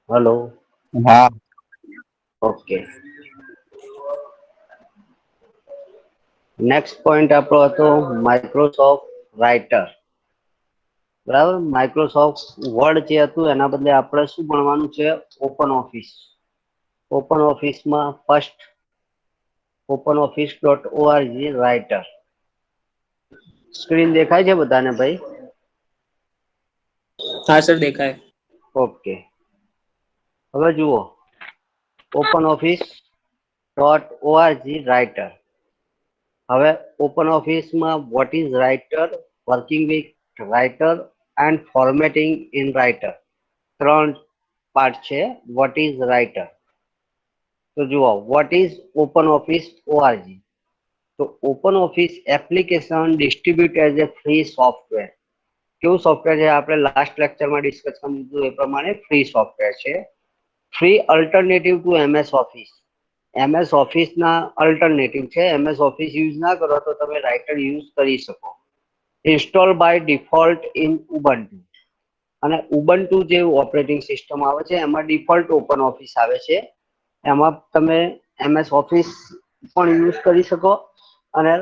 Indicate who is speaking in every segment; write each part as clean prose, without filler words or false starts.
Speaker 1: Hello.
Speaker 2: હા.
Speaker 1: Okay. Next point આપણો હતો માઇક્રોસોફ્ટ રાઇટર. બરાબર. માઇક્રોસોફ્ટ વર્ડ જે હતું એના બદલે આપણે શું ભણવાનું છે? Open office. ઓપન ઓફિસમાં ફર્સ્ટ openoffice.org રાઇટર. સ્ક્રીન દેખાય છે બધાને ભાઈ?
Speaker 2: હા સર, દેખાય.
Speaker 1: ઓકે. હવે જુઓ, openoffice.org રાઇટર. હવે ઓપન ઓફિસમાં what is Writer, working with Writer and formatting in Writer, ત્રણ પાર્ટ છે. What is writer? તો જુઓ, what is Open office org? તો Open Office application distribute as a free software. કેવું સોફ્ટવેર છે? આપણે લાસ્ટ લેક્ચરમાં ડિસ્કસ કર્યું એ પ્રમાણે ફ્રી સોફ્ટવેર છે. Free alternative to MS Office. MS Office ના અલ્ટરનેટિવ છે. એમએસ ઓફિસ યુઝ ના કરો તો તમે રાઇટર યુઝ કરી શકો. Install by default in Ubuntu. અને ઉબુન્ટુ જે ઓપરેટિંગ સિસ્ટમ આવે છે એમાં ડિફોલ્ટ ઓપન ઓફિસ આવે છે. એમાં તમે એમએસ ઓફિસ પણ યુઝ કરી શકો અને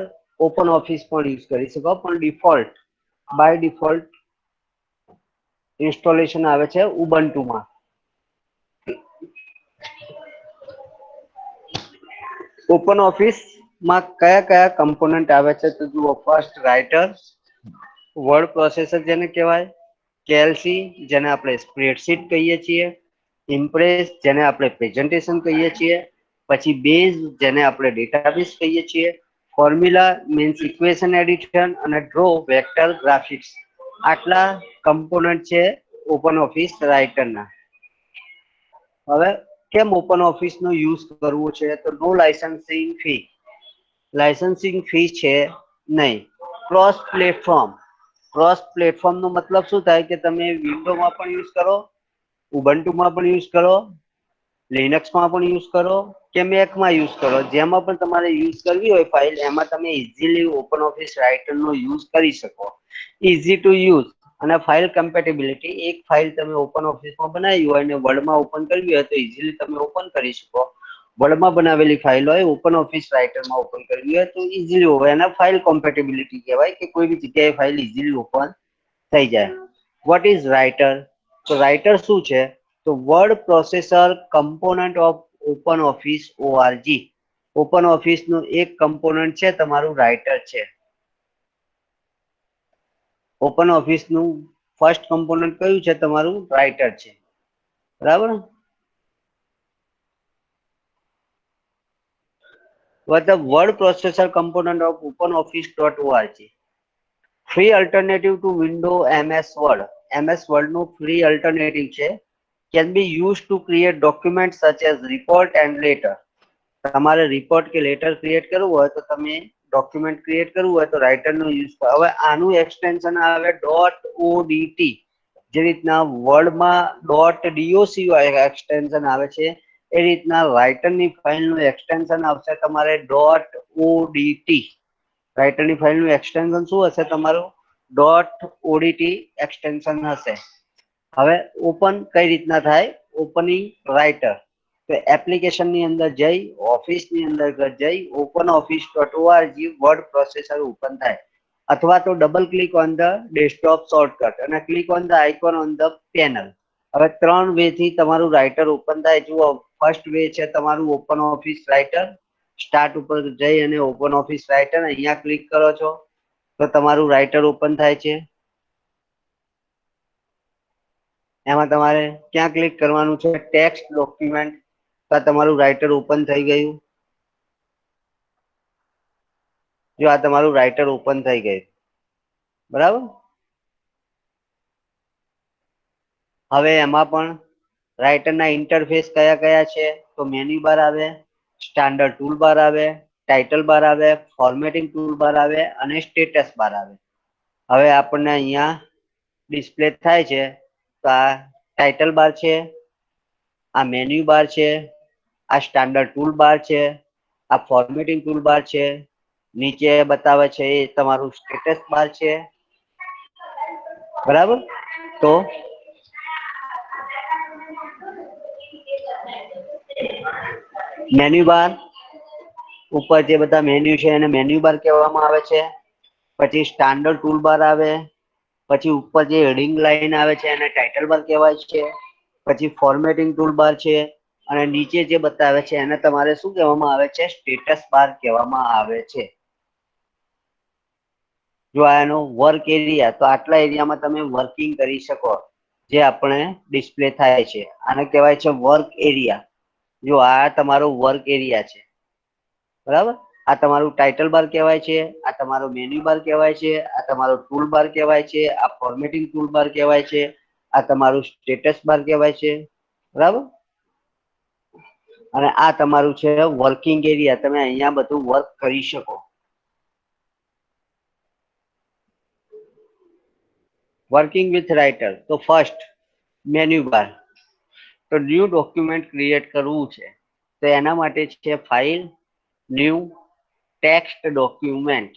Speaker 1: ઓપન ઓફિસ પણ યુઝ કરી શકો, પણ ડિફોલ્ટ બાય ડિફોલ્ટ ઇન્સ્ટોલેશન આવે છે ઉબુન્ટુમાં. ઓપન ઓફિસ માં કયા કયા કમ્પોનન્ટ આવે છે? તો જુઓ, ફર્સ્ટ રાઇટર, વર્ડ પ્રોસેસર જેને કહેવાય, કેએલસી જેને આપણે સ્પ્રેડશીટ કહીએ છીએ, ઇમ્પ્રેસ જેને આપણે પ્રેઝન્ટેશન કહીએ છીએ, પછી બેઝ જેને આપણે ડેટાબેઝ કહીએ છીએ, ફોર્મ્યુલા મીન્સ ઇક્વેશન એડિશન, અને ડ્રો વેક્ટર ગ્રાફિક્સ. આટલા કમ્પોનન્ટ છે ઓપન ઓફિસ રાઇટરના. હવે કેમ ઓપન ઓફિસ નો યુઝ કરવો છે? તો નો લાઇસન્સિંગ ફી. લાઇસન્સિંગ ફી છે નહીં. Cross platform. ક્રોસ પ્લેટફોર્મ નો મતલબ શું થાય? કે તમે વિન્ડોમાં પણ યુઝ કરો, ઉબુન્ટુમાં પણ યુઝ કરો, લિનક્સમાં પણ યુઝ કરો કે મેકમાં યુઝ કરો. જેમાં પણ તમારે યુઝ કરવી હોય ફાઇલ, એમાં તમે ઇઝીલી ઓપન ઓફિસ રાઇટર નો યુઝ કરી શકો. ઇઝી ટુ યુઝ અને ફાઇલ કમ્પેટેબિલિટી. એક ફાઇલ તમે ઓપન ઓફિસમાં બનાવી હોય અને વર્ડમાં ઓપન કરવી હોય તો ઇઝીલી તમે ઓપન કરી શકો. વર્ડમાં બનાવેલી ફાઇલ હોય, ઓપન ઓફિસ રાઇટરમાં ઓપન કરવી હોય તો ઇઝીલી હોય. એના ફાઇલ કોમ્પેટેબિલિટી કહેવાય, કે કોઈ બી જગ્યાએ ફાઇલ ઇઝીલી ઓપન થઈ જાય. What is writer? તો રાઇટર શું છે? તો word processor component of open office O R G. Open office નું એક કમ્પોનન્ટ છે તમારું રાઇટર છે. ઓપન ઓફિસ નું ફર્સ્ટ કમ્પોનન્ટ કયું છે? તમારું રાઇટર છે. બરાબર. What the word processor component of openoffice.org. Free alternative to Windows MS Word. MS Word નું free alternative છે. Can be used to create documents such as report and letter. તમારે report કે letter create કરવું હોય તો તમે document create કરવું હોય તો રાઇટર નો યુઝ કરો. હવે આનું એક્સટેન્શન આવે .odt. જે રીતના વર્ડમાં .doc એક્સટેન્શન આવે છે, એ રીતના રાઇટરની ફાઇલનું એક્સટેન્શન આવશે તમારે .odt. રાઇટરની ફાઇલનું એક્સટેન્શન શું હશે? તમારું .odt એક્સટેન્શન હશે. હવે ઓપન કઈ રીતના થાય? Opening writer. તો એપ્લિકેશન ની અંદર જઈ, ઓફિસ ની અંદર જઈ, ઓપન ઓફિસ.org વર્ડ પ્રોસેસર ઓપન થાય. અથવા તો double click on the desktop shortcut અને click on the icon on the panel. હવે ત્રણ વે થી તમારું રાઇટર ઓપન થાય. જુઓ, ફર્સ્ટ વે છે તમારું ઓપન ઓફિસ રાઇટર. સ્ટાર્ટ ઉપર જઈ અને ઓપન ઓફિસ રાઇટર અહીંયા ક્લિક કરો છો તો તમારું રાઇટર ઓપન થાય છે. એમાં તમારે ક્યાં ક્લિક કરવાનું છે? Text document. તો તમારું રાઇટર ઓપન થઈ ગયું. જો આ તમારું રાઇટર ઓપન થઈ ગયું. બરાબર. હવે એમાં પણ રાઇટરના ઇન્ટરફેસ કયા કયા છે? તો મેન્યુ બાર આવે, સ્ટાન્ડર્ડ ટૂલ બાર આવે, ટાઇટલ બાર આવે, ફોર્મેટિંગ ટૂલ બાર આવે અને સ્ટેટસ બાર આવે. હવે આપણને અહીંયા ડિસ્પ્લે થાય છે તો આ ટાઇટલ બાર છે, આ મેન્યુ બાર છે, આ સ્ટાન્ડર્ડ ટૂલ બાર છે, આ ફોર્મેટિંગ ટૂલ બાર છે, નીચે બતાવે છે એ તમારું સ્ટેટસ બાર છે. બરાબર. તો મેન્યુ બાર ઉપર જે બધા મેન્યુ છે એને મેન્યુ બાર કહેવામાં આવે છે. પછી સ્ટાન્ડર્ડ ટૂલ બાર આવે, પછી ઉપર જે હેડિંગ લાઈન આવે છે એને ટાઇટલ બાર કહેવાય છે. પછી ફોર્મેટિંગ ટૂલ બાર છે અને નીચે જે બતાવે છે એને તમારે શું કહેવામાં આવે છે? સ્ટેટસ બાર કહેવામાં આવે છે. જો આ એનો વર્ક એરિયા, તો આટલા એરિયામાં તમે વર્કિંગ કરી શકો, જે આપણે ડિસ્પ્લે થાય છે. આને કહેવાય છે વર્ક એરિયા. જો આ તમારો વર્ક એરિયા છે, બરાબર. આ તમારું ટાઇટલ બાર કહેવાય છે, આ તમારો મેન્યુ બાર કહેવાય છે, આ તમારો ટૂલ બાર કહેવાય છે, આ ફોર્મેટિંગ ટૂલ બાર કહેવાય છે, આ તમારું સ્ટેટસ બાર કહેવાય છે, બરાબર. અને આ તમારું છે વર્કિંગ એરિયા. તમે અહીંયા બધું વર્ક કરી શકો. Working with writer. તો ફર્સ્ટ મેન્યુ બાર. તો ન્યૂ ડોક્યુમેન્ટ ક્રિએટ કરવું છે, તો એના માટે છે ફાઇલ, ન્યૂ, ટેક્સ્ટ ડોક્યુમેન્ટ.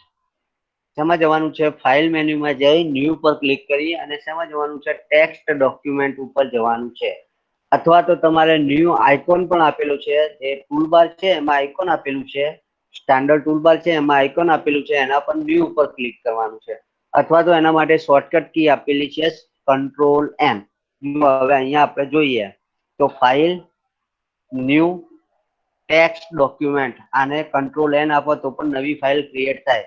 Speaker 1: શેમાં જવાનું છે? ફાઇલ મેન્યુમાં જઈ ન્યૂ પર ક્લિક કરી અને શેમાં જવાનું છે? ટેક્સ્ટ ડોક્યુમેન્ટ ઉપર જવાનું છે. અથવા તો તમારે ન્યૂ આઇકોન પણ આપેલું છે, જે ટૂલબાર છે એમાં આઇકોન આપેલું છે, સ્ટાન્ડર્ડ ટૂલબાર છે એમાં આઇકોન આપેલું છે, એના પર ન્યૂ ઉપર ક્લિક કરવાનું છે. અથવા તો એના માટે શોર્ટકટ કી આપેલી છે કંટ્રોલ એન. હવે અહીંયા આપણે જોઈએ તો ફાઇલ, ન્યૂ, ટેક્સ્ટ ડોક્યુમેન્ટ, આને કંટ્રોલ એન આપો તો પણ નવી ફાઇલ ક્રિએટ થાય.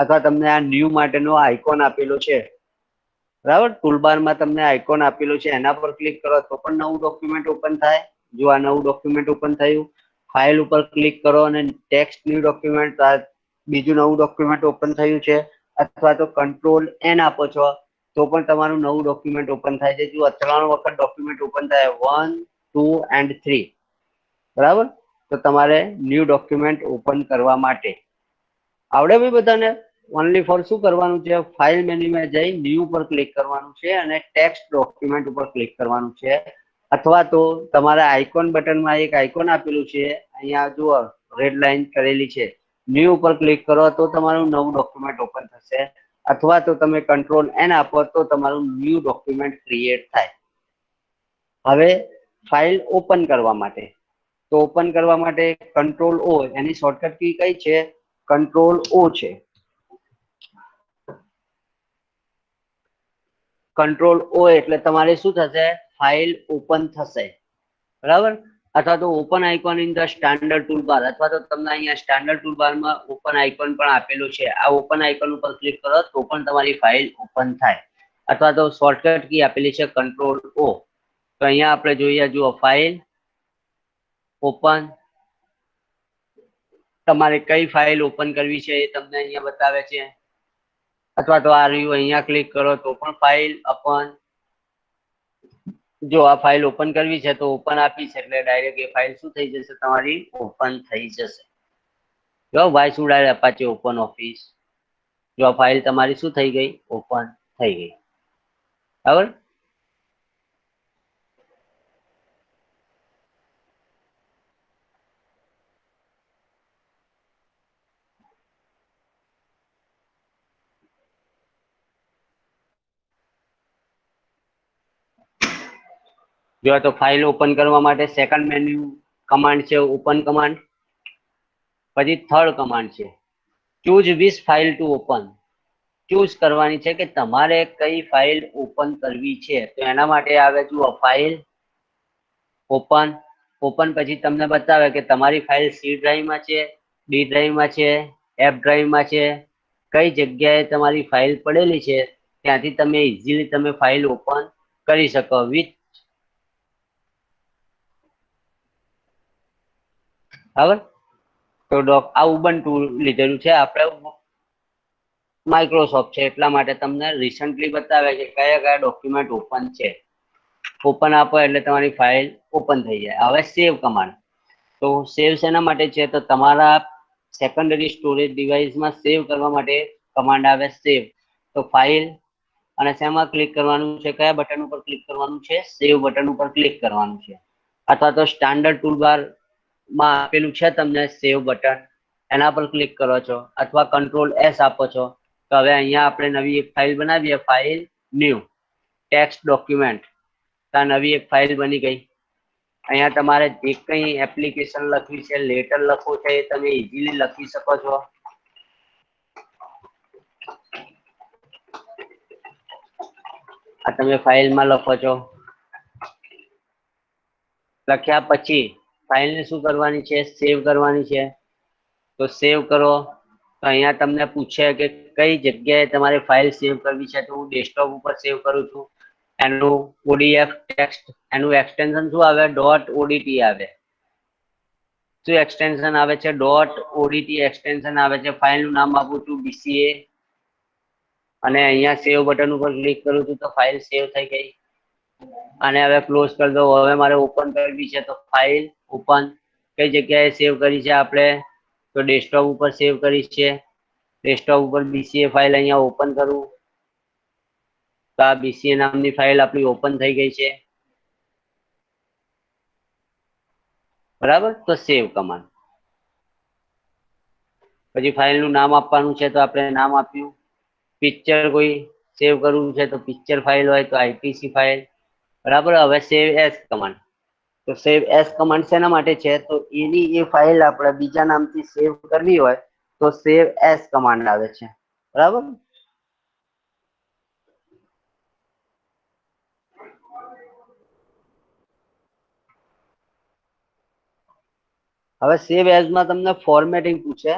Speaker 1: અથવા તમને આ ન્યૂ માટેનો આઇકોન આપેલો છે, બરાબર. ટૂલબારમાં તમને આઇકોન આપેલું છે, એના પર ક્લિક કરો તો પણ નવું ડોક્યુમેન્ટ ઓપન થાય. જો આ નવું ડોક્યુમેન્ટ ઓપન થયું. ફાઇલ ઉપર ક્લિક કરો અને ટેક્સ્ટ ન્યૂ ડોક્યુમેન્ટ, બીજું નવું ડોક્યુમેન્ટ ઓપન થયું છે. અથવા તો કંટ્રોલ એન આપો છો તો પણ તમારું નવું ડોક્યુમેન્ટ ઓપન થાય છે. જો 3 વખત ડોક્યુમેન્ટ ઓપન થાય, 1, 2 and 3, બરાબર. તો તમારે ન્યૂ ડોક્યુમેન્ટ ઓપન કરવા માટે આવડે ભાઈ બધાને? ઓનલી ફોર શું કરવાનું છે? ફાઇલ મેન્યુમાં જઈ ન્યૂ પર ક્લિક કરવાનું છે અને ટેક્સ્ટ ડોક્યુમેન્ટ ઉપર ક્લિક કરવાનું છે. અથવા તો તમારા આઇકોન બટનમાં એક આઇકોન આપેલું છે, અહીંયા જુઓ રેડ લાઈન કરેલી છે, ન્યૂ ઉપર ક્લિક કરો તો તમારું નવું ડોક્યુમેન્ટ ઓપન થશે. અથવા તો તમે કંટ્રોલ એન આપો તો તમારું ન્યૂ ડોક્યુમેન્ટ ક્રિએટ થાય. હવે ફાઇલ ઓપન કરવા માટે, તો ઓપન કરવા માટે કંટ્રોલ ઓ, એની શોર્ટકટ કી કઈ છે? કંટ્રોલ ઓ છે. કંટ્રોલ ઓ એટલે તમારે શું થશે? ફાઇલ ઓપન થશે, બરાબર. અથવા તો open icon in the standard toolbar. અથવા તો તમને અહીંયા સ્ટાન્ડર્ડ ટૂલબારમાં ઓપન આઇકોન પણ આપેલું છે, આ ઓપન આઇકોન ઉપર ક્લિક કરો તો પણ તમારી ફાઇલ ઓપન થાય. અથવા તો શોર્ટકટ કી આપેલી છે કંટ્રોલ ઓ. તો અહીંયા આપણે જોઈએ, જુઓ ફાઇલ ઓપન. તમારે કઈ ફાઇલ ઓપન કરવી છે એ તમને અહીંયા બતાવે છે. અથવા તો આ રહ્યું, અહીંયા ક્લિક કરો તો પણ ફાઇલ ઓપન. જો આ ફાઇલ ઓપન કરવી છે તો ઓપન આપી છે એટલે ડાયરેક્ટ એ ફાઇલ શું થઈ જશે? તમારી ઓપન થઈ જશે. જો why should I Apache open office. જો આ ફાઇલ તમારી શું થઈ ગઈ? ઓપન થઈ ગઈ, બરાબર. જો તો ફાઇલ ઓપન કરવા માટે સેકન્ડ મેન્યુ કમાન્ડ છે ઓપન કમાન્ડ. પછી થર્ડ કમાન્ડ છે choose which file to open. Choose કરવાની છે કે તમારે કઈ ફાઇલ ઓપન કરવી છે. તો એના માટે આવે જુઓ ફાઇલ ઓપન. ઓપન પછી તમને બતાવે કે તમારી ફાઇલ સી ડ્રાઈવમાં છે, ડી ડ્રાઈવમાં છે, એફ ડ્રાઈવમાં છે. કઈ જગ્યાએ તમારી ફાઇલ પડેલી છે ત્યાંથી તમે ઇઝીલી તમે ફાઇલ ઓપન કરી શકો. વિથ બરાબર. તો આ ઉબુન્ટુ લીધેલું છે આપણે, માઇક્રોસોફ્ટ છે એટલા માટે તમને રિસન્ટલી બતાવે કે કયા કયા ડોક્યુમેન્ટ ઓપન છે. ઓપન આપો એટલે તમારી ફાઇલ ઓપન થઈ જાય. હવે સેવ કમાન્ડ. તો સેવ શેના માટે છે? તો તમારા સેકન્ડરી સ્ટોરેજ ડિવાઇસમાં સેવ કરવા માટે કમાન્ડ આવે સેવ. તો ફાઇલ અને શેમાં ક્લિક કરવાનું છે? કયા બટન ઉપર ક્લિક કરવાનું છે? સેવ બટન ઉપર ક્લિક કરવાનું છે. અથવા તો સ્ટાન્ડર્ડ ટૂલબાર માં આપેલું છે તમને સેવ બટન, એના પર ક્લિક કરો છો. અથવા કંટ્રોલ એસ આપો છો. તો હવે અહીંયા આપણે નવી એક ફાઇલ બનાવીએ, ફાઇલ ન્યૂ ટેક્સ્ટ ડોક્યુમેન્ટ. તો નવી એક ફાઇલ બની ગઈ. અહીંયા તમારે જે કંઈ એપ્લિકેશન લખવી છે, લેટર લખવું છે, એ તમે ઇઝીલી લખી શકો છો. આ તમે ફાઇલમાં લખો છો. લખ્યા પછી ફાઇલને શું કરવાની છે? સેવ કરવાની છે. તો સેવ કરો. તો અહીંયા તમને પૂછે કે કઈ જગ્યાએ તમારે ફાઇલ સેવ કરવી છે. તો હું ડેસ્કટોપ ઉપર સેવ કરું છું. એનું ઓડીએફ ટેક્સ્ટ, એનું એક્સટેન્શન શું આવે? ડોટ ઓડીટી આવે. શું એક્સટેન્શન આવે છે? ડોટ ઓડીટી એક્સટેન્શન આવે છે. ફાઇલનું નામ આપું છું BCA અને અહીંયા સેવ બટન ઉપર ક્લિક કરું છું તો ફાઇલ સેવ થઈ ગઈ. અને હવે ક્લોઝ કરી દો. હવે મારે ઓપન કરવી છે તો ફાઇલ ઓપન. કઈ જગ્યાએ સેવ કરી છે આપણે? તો ડેસ્કટોપ ઉપર સેવ કરી છે. ડેસ્કટોપ ઉપર BCA ફાઇલ અહીંયા ઓપન કરું તો આ BCA નામની ફાઇલ આપણી ઓપન થઈ ગઈ છે. બરાબર. તો સેવ કમાન્ડ. પછી ફાઇલનું નામ આપવાનું છે તો આપણે નામ આપ્યું. પિક્ચર કોઈ સેવ કરવું છે તો પિક્ચર ફાઇલ હોય તો ITC ફાઇલ. બરાબર. હવે સેવ એઝ કમાન્ડ. તો સેવ એઝ કમાન્ડ શેના માટે છે? તો એની એ ફાઇલ આપણે બીજા નામથી સેવ કરવી હોય તો સેવ એઝ કમાન્ડ આવે છે. બરાબર. હવે સેવ એઝ માં તમને ફોર્મેટિંગ પૂછે.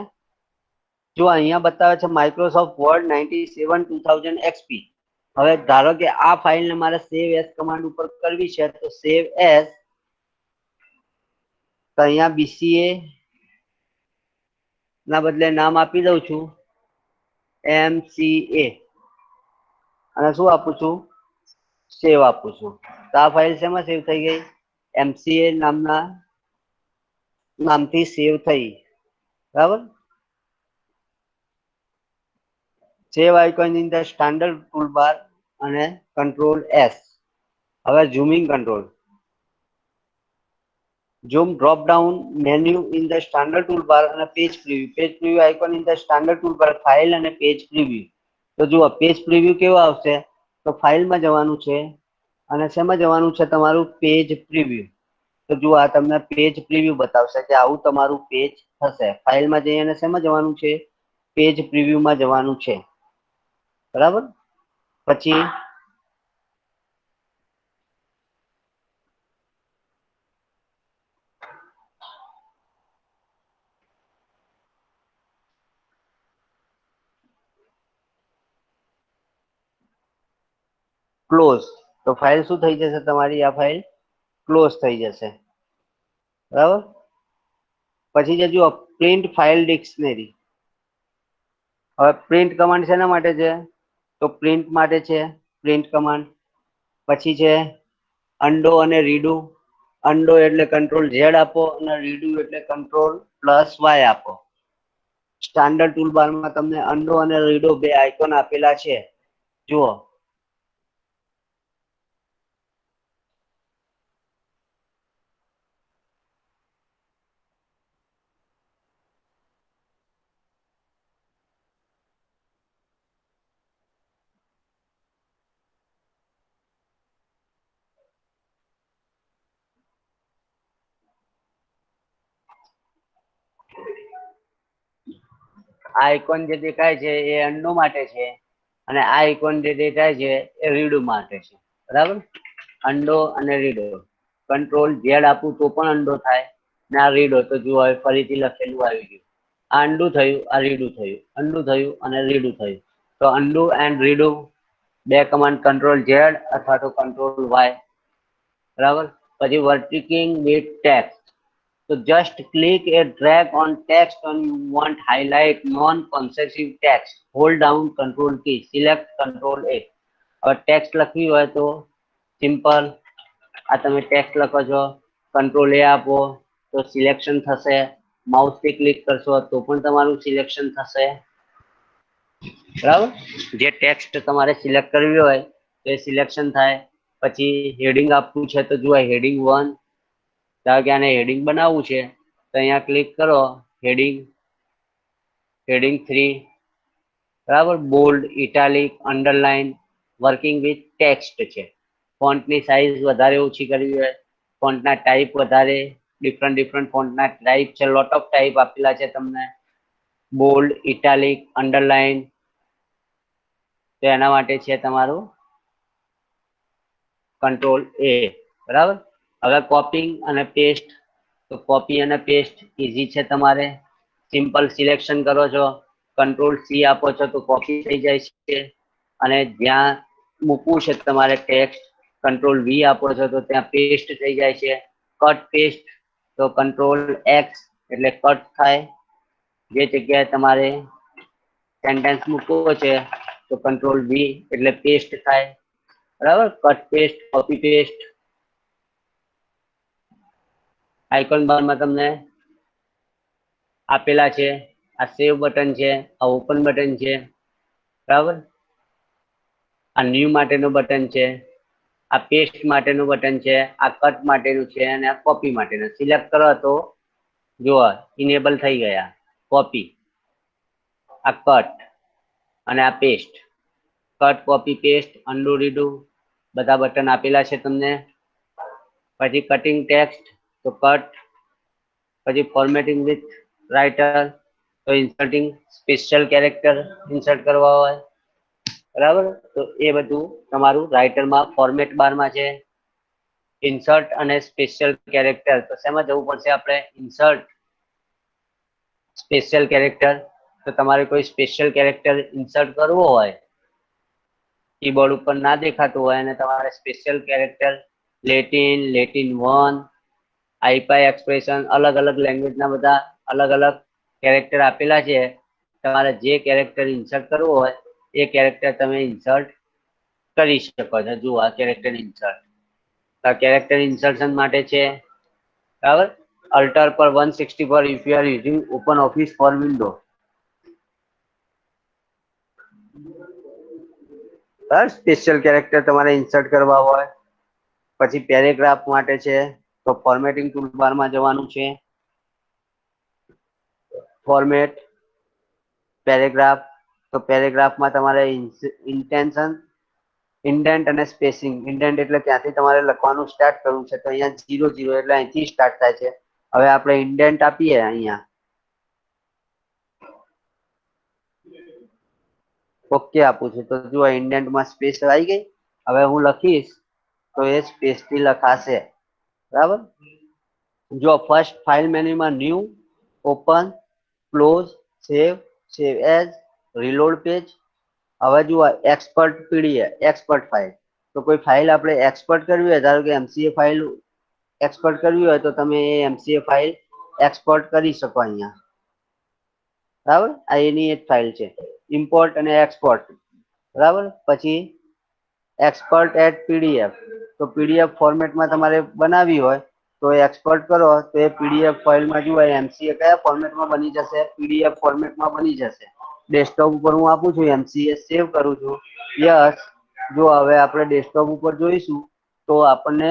Speaker 1: જો અહીંયા બતાવે છે માઇક્રોસોફ્ટ વર્ડ 97 2000 XP. હવે ધારો કે આ ફાઇલને મારે સેવ એઝ કમાન્ડ ઉપર કરવી છે તો સેવ એઝ, તો અહીંયા BCA ના બદલે નામ આપી દઉં છું MCA અને શું આપું છું? સેવ આપું છું. તો આ ફાઇલ શેમાં સેવ થઈ ગઈ? MCA નામના નામથી સેવ થઈ. બરાબર. Save icon in the standard toolbar અને કંટ્રોલ S. હવે zooming control. Zoom drop down menu in the standard toolbar અને page preview. Page preview icon in the standard toolbar, file અને પેજ પ્રિવ્યુ. તો જુઓ page preview કેવો આવશે? તો ફાઇલમાં જવાનું છે અને શેમાં જવાનું છે? તમારું પેજ પ્રિવ્યુ. તો જુઓ આ તમને પેજ પ્રિવ્યુ બતાવશે કે આવું તમારું પેજ થશે. ફાઇલમાં જઈ અને શેમાં જવાનું છે? પેજ પ્રિવ્યુમાં જવાનું છે. બરાબર. પછી ક્લોઝ. તો ફાઇલ શું થઈ જશે? તમારી આ ફાઇલ ક્લોઝ થઈ જશે. બરાબર. પછી જે જુઓ પ્રિન્ટ ફાઇલ ડિક્શનરી. હવે પ્રિન્ટ કમાન્ડ શેના માટે છે? તો પ્રિન્ટ માટે છે પ્રિન્ટ કમાન્ડ. પછી છે અન્ડો અને રીડુ. અન્ડો એટલે કંટ્રોલ Z આપો અને રીડુ એટલે કંટ્રોલ+Y આપો. સ્ટાન્ડર્ડ ટૂલબારમાં તમને અન્ડો અને રીડો બે આઇકોન આપેલા છે. જુઓ. આ આઇકોન જે દેખાય છે એ અન્ડો માટે છે અને આ આઇકોન જે દેખાય છે એ રીડો માટે છે. બરાબર. અન્ડો અને રીડો. કંટ્રોલ Z આપું તો પણ અન્ડો થાય ને આ રીડો. તો જુઓ ફરીથી લખેલું આવી ગયું. આ અન્ડુ થયું, આ રીડુ થયું, અન્ડુ થયું અને રીડુ થયું. તો અન્ડુ એન્ડ રીડુ બે કમાન્ડ કંટ્રોલ Z અથવા તો કંટ્રોલ Y. બરાબર. પછી working with text. So just click a drag on text and you want highlight non-consecutive text. Hold down Control key. Select Control A. હવે text લખવી હોય તો simple આ તમે ટેક્સ્ટ લખો છો, કંટ્રોલ A આપો તો સિલેક્શન થશે. માઉસથી ક્લિક કરશો તો પણ તમારું સિલેક્શન થશે. બરાબર. જે ટેક્સ્ટ તમારે સિલેક્ટ કરવી હોય તો એ સિલેક્શન થાય. પછી હેડિંગ આપવું છે તો જુઓ હેડિંગ 1. ધારો કે આને હેડિંગ બનાવવું છે તો અહીંયા ક્લિક કરો. Heading, heading 3. બરાબર. Bold, italic, underline, working with text છે. ફોન્ટની સાઈઝ વધારે ઓછી કરવી હોય ફોન્ટના ટાઈપ વધારે, ડિફરન્ટ ફોન્ટના ટાઈપ છે, લોટ ઓફ ટાઈપ આપેલા છે તમને, બોલ્ડ, ઇટાલિક, અંડરલાઇન. તો એના માટે છે તમારું કંટ્રોલ A, બરાબર. હવે કોપિંગ અને પેસ્ટ, તો કોપી અને પેસ્ટ ઈઝી છે તમારે, સિમ્પલ સિલેક્શન કરો છો, કંટ્રોલ C આપો છો તો કોપી થઈ જાય છે, અને જ્યાં મૂકવું છે તમારે ટેક્સ્ટ, કંટ્રોલ V આપો છો તો ત્યાં પેસ્ટ થઈ જાય છે. કટ પેસ્ટ, તો કંટ્રોલ X એટલે કટ થાય, જે જગ્યાએ તમારે સેન્ટેન્સ મૂકવો છે તો કંટ્રોલ V એટલે પેસ્ટ થાય, બરાબર. Cut paste, copy paste. Icon બારમાં તમને આપેલા છે, આ સેવ બટન છે, આ ઓપન બટન છે, બરાબર. આ ન્યૂ માટેનું બટન છે, આ પેસ્ટ માટેનું બટન છે, આ કટ માટેનું છે, અને આ કોપી માટેનું. સિલેક્ટ કરો તો જો ઇનેબલ થઈ ગયા કોપી, આ કટ અને આ paste. Cut, copy, paste, undo, redo બધા બટન આપેલા છે તમને. પછી કટિંગ ટેક્સ્ટ, તો કટ, પછી ફોર્મેટિંગ વિથ રાઇટર, તો ઇન્સર્ટિંગ સ્પેશિયલ કેરેક્ટર ઇન્સર્ટ કરવા હોય, બરાબર. તો એ બધું તમારું રાઇટરમાં ફોર્મેટ બારમાં છે. ઇન્સર્ટ અને સ્પેશિયલ કેરેક્ટર, તો શેમાં જવું પડશે આપણે? Insert, special character. તો તમારે કોઈ સ્પેશિયલ કેરેક્ટર ઇન્સર્ટ કરવો હોય, કીબોર્ડ ઉપર ના દેખાતું હોય, અને તમારે સ્પેશિયલ કેરેક્ટર લેટિન, લેટિન 1, આઈપાઈ એક્સપ્રેશન, અલગ અલગ લેંગ્વેજના બધા અલગ અલગ કેરેક્ટર આપેલા છે. તમારે જે કેરેક્ટર ઇન્સર્ટ કરવું હોય એ કેરેક્ટર તમે ઇન્સર્ટ કરી શકો છો. જુઓ આ કેરેક્ટર ઇન્સર્ટ, આ કેરેક્ટર ઇન્સર્શન માટે છે, બરાબર. અલ્ટર પર 164 if you are using open office for window, special character તમારે ઇન્સર્ટ કરવા હોય. પછી પેરેગ્રાફ માટે છે, તો ફોર્મેટિંગ ટૂલબારમાં જવાનું છે, ફોર્મેટ, પેરેગ્રાફ. તો પેરેગ્રાફમાં તમારે ઇન્ટેન્શન, ઇન્ડેન્ટ અને સ્પેસિંગ. ઇન્ડેન્ટ એટલે ક્યાંથી તમારે લખવાનું સ્ટાર્ટ કરવું છે, તો અહીંયા 00 એટલે અહીંથી સ્ટાર્ટ થાય છે. હવે આપણે ઇન્ડેન્ટ આપીએ અહીંયા, ઓકે આપું છું, તો જુઓ ઇન્ડેન્ટમાં સ્પેસ આવી ગઈ. હવે હું લખીશ તો એ સ્પેસ થી લખાશે, બરાબર. જો ફર્સ્ટ ફાઇલ મેન્યુમાં new, open, close, save, save as, reload page. હવે જુઓ એક્સપર્ટ પીડીએફ, એક્સપર્ટ ફાઇલ. તો કોઈ ફાઇલ આપણે એક્સપર્ટ કરવી હોય, ધારો કે એમસીએ ફાઇલ એક્સપર્ટ કરવી હોય તો તમે એ એમસીએ ફાઇલ એક્સપોર્ટ કરી શકો અહીંયા, બરાબર. આ એની એક ફાઇલ છે, ઇમ્પોર્ટ અને એક્સપોર્ટ, બરાબર. પછી એક્સપર્ટ એટ પીડીએફ, તો પીડીએફ ફોર્મેટમાં તમારે બનાવી હોય તો એક્સપોર્ટ કરો તો એ પીડીએફ ફાઇલમાં જુઓ એમસીએ કયા ફોર્મેટમાં બની જશે? પીડીએફ ફોર્મેટમાં બની જશે. ડેસ્કટોપ ઉપર હું આપું છું, એમસીએ સેવ કરું છું, યસ. જો હવે આપણે ડેસ્કટોપ ઉપર જોઈશું તો આપણને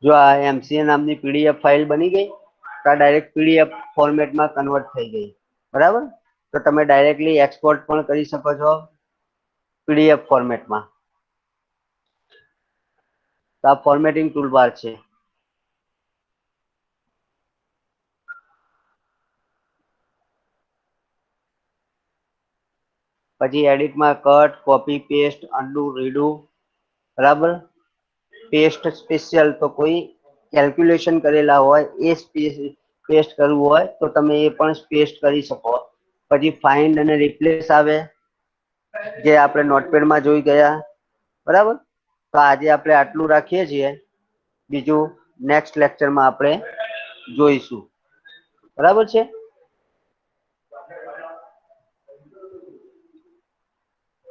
Speaker 1: જો આ એમસીએ નામની પીડીએફ ફાઇલ બની ગઈ, તો આ ડાયરેક્ટ પીડીએફ ફોર્મેટમાં કન્વર્ટ થઈ ગઈ, બરાબર. તો તમે ડાયરેક્ટલી એક્સપોર્ટ પણ કરી શકો છો પીડીએફ ફોર્મેટમાં. તો આ ફોર્મેટિંગ ટૂલબાર છે. પછી એડિટમાં cut, copy, paste, undo, redo, બરાબર. પેસ્ટ સ્પેશિયલ, તો કોઈ કેલ્ક્યુલેશન કરેલા હોય એ પેસ્ટ કરવું હોય તો તમે એ પણ પેસ્ટ કરી શકો. પછી ફાઇન્ડ અને રિપ્લેસ આવે, જે આપણે નોટપેડમાં જોઈ ગયા, બરાબર. તો આજે આપણે આટલું રાખીએ છીએ, બીજું નેક્સ્ટ લેક્ચરમાં આપણે જોઈશું, બરાબર છે.